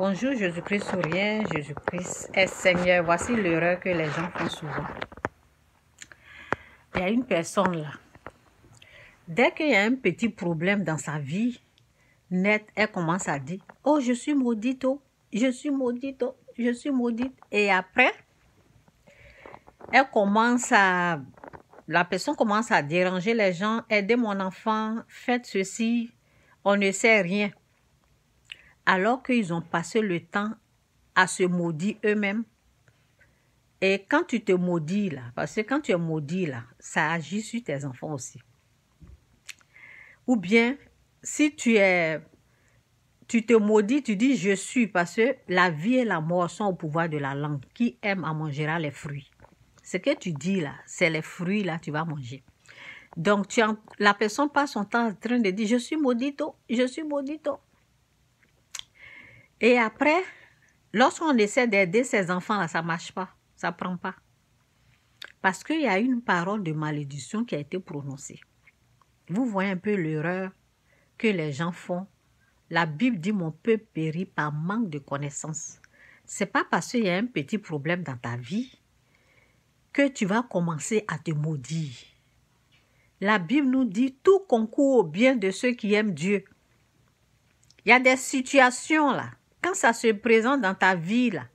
Bonjour, Jésus-Christ souriait, Jésus-Christ est Seigneur. Voici l'erreur que les gens font souvent. Il y a une personne là. Dès qu'il y a un petit problème dans sa vie, net, elle commence à dire « Oh, je suis maudite, oh, je suis maudite, oh, je suis maudite. » Et après, la personne commence à déranger les gens. « Aidez mon enfant, faites ceci, on ne sait rien. » Alors qu'ils ont passé le temps à se maudire eux-mêmes. Et quand tu te maudis là, parce que quand tu es maudit là, ça agit sur tes enfants aussi. Ou bien, si tu te maudis, tu dis « je suis » parce que la vie et la mort sont au pouvoir de la langue. Qui aime en mangera les fruits. Ce que tu dis là, c'est les fruits là, tu vas manger. Donc, la personne passe son temps en train de dire « je suis maudito, je suis maudito ». Et après, lorsqu'on essaie d'aider ces enfants-là, ça ne marche pas, ça ne prend pas. Parce qu'il y a une parole de malédiction qui a été prononcée. Vous voyez un peu l'erreur que les gens font. La Bible dit « mon peuple périt par manque de connaissance ». Ce n'est pas parce qu'il y a un petit problème dans ta vie que tu vas commencer à te maudire. La Bible nous dit « tout concourt au bien de ceux qui aiment Dieu ». Il y a des situations là. Quand ça se présente dans ta vie, là,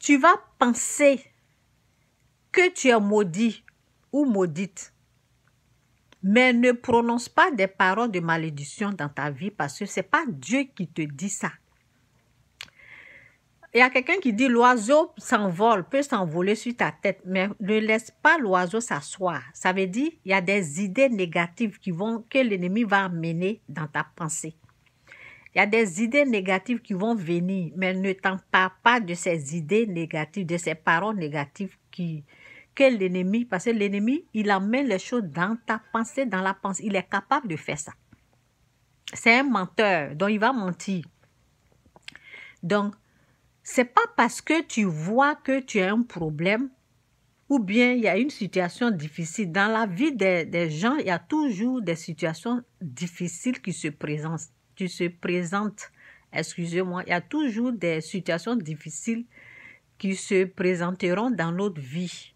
tu vas penser que tu es maudit ou maudite. Mais ne prononce pas des paroles de malédiction dans ta vie parce que ce n'est pas Dieu qui te dit ça. Il y a quelqu'un qui dit l'oiseau peut s'envoler sur ta tête, mais ne laisse pas l'oiseau s'asseoir. Ça veut dire qu'il y a des idées négatives que l'ennemi va amener dans ta pensée. Il y a des idées négatives qui vont venir, mais ne t'empare pas de ces idées négatives, de ces paroles négatives que l'ennemi, parce que l'ennemi, il amène les choses dans ta pensée, dans la pensée. Il est capable de faire ça. C'est un menteur, donc il va mentir. Donc, ce n'est pas parce que tu vois que tu as un problème ou bien il y a une situation difficile. Dans la vie des gens, il y a toujours des situations difficiles qui se présentent. Excusez-moi, il y a toujours des situations difficiles qui se présenteront dans notre vie.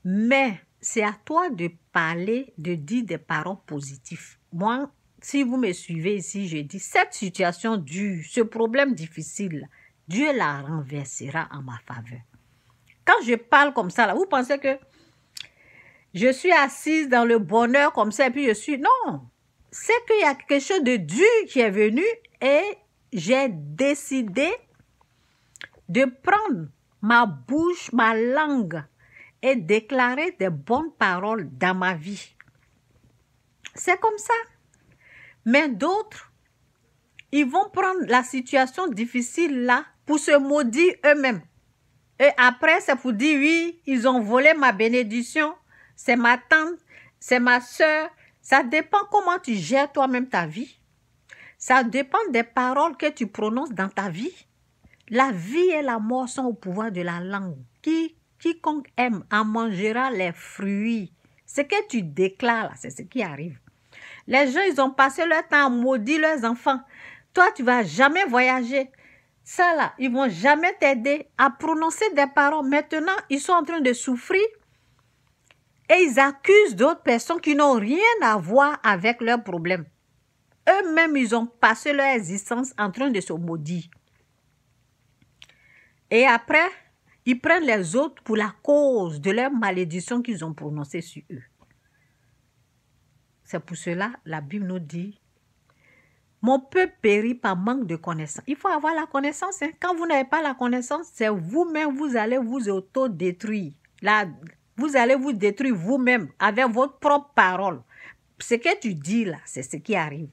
Mais c'est à toi de parler, de dire des paroles positives. Moi, si vous me suivez ici, je dis, cette situation dure, ce problème difficile, Dieu la renversera en ma faveur. Quand je parle comme ça, là, vous pensez que je suis assise dans le bonheur comme ça et puis je suis... Non! C'est qu'il y a quelque chose de dur qui est venu et j'ai décidé de prendre ma bouche, ma langue et déclarer des bonnes paroles dans ma vie. C'est comme ça. Mais d'autres, ils vont prendre la situation difficile là pour se maudire eux-mêmes. Et après, c'est pour dire oui, ils ont volé ma bénédiction, c'est ma tante, c'est ma soeur. Ça dépend comment tu gères toi-même ta vie. Ça dépend des paroles que tu prononces dans ta vie. La vie et la mort sont au pouvoir de la langue. Quiconque aime en mangera les fruits. Ce que tu déclares, c'est ce qui arrive. Les gens, ils ont passé leur temps à maudire leurs enfants. Toi, tu ne vas jamais voyager. Ça là, ils ne vont jamais t'aider à prononcer des paroles. Maintenant, ils sont en train de souffrir. Et ils accusent d'autres personnes qui n'ont rien à voir avec leurs problèmes. Eux-mêmes, ils ont passé leur existence en train de se maudire. Et après, ils prennent les autres pour la cause de leur malédiction qu'ils ont prononcée sur eux. C'est pour cela, la Bible nous dit, « Mon peuple périt par manque de connaissance. » Il faut avoir la connaissance. Hein. Quand vous n'avez pas la connaissance, c'est vous-même, vous allez vous auto-détruire. Vous allez vous détruire vous-même avec votre propre parole. Ce que tu dis là, c'est ce qui arrive.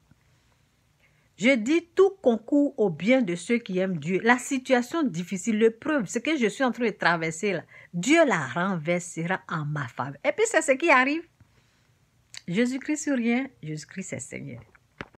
Je dis tout concourt au bien de ceux qui aiment Dieu. La situation difficile, l'épreuve, ce que je suis en train de traverser là, Dieu la renversera en ma faveur. Et puis c'est ce qui arrive. Jésus-Christ sur rien, Jésus-Christ est Seigneur.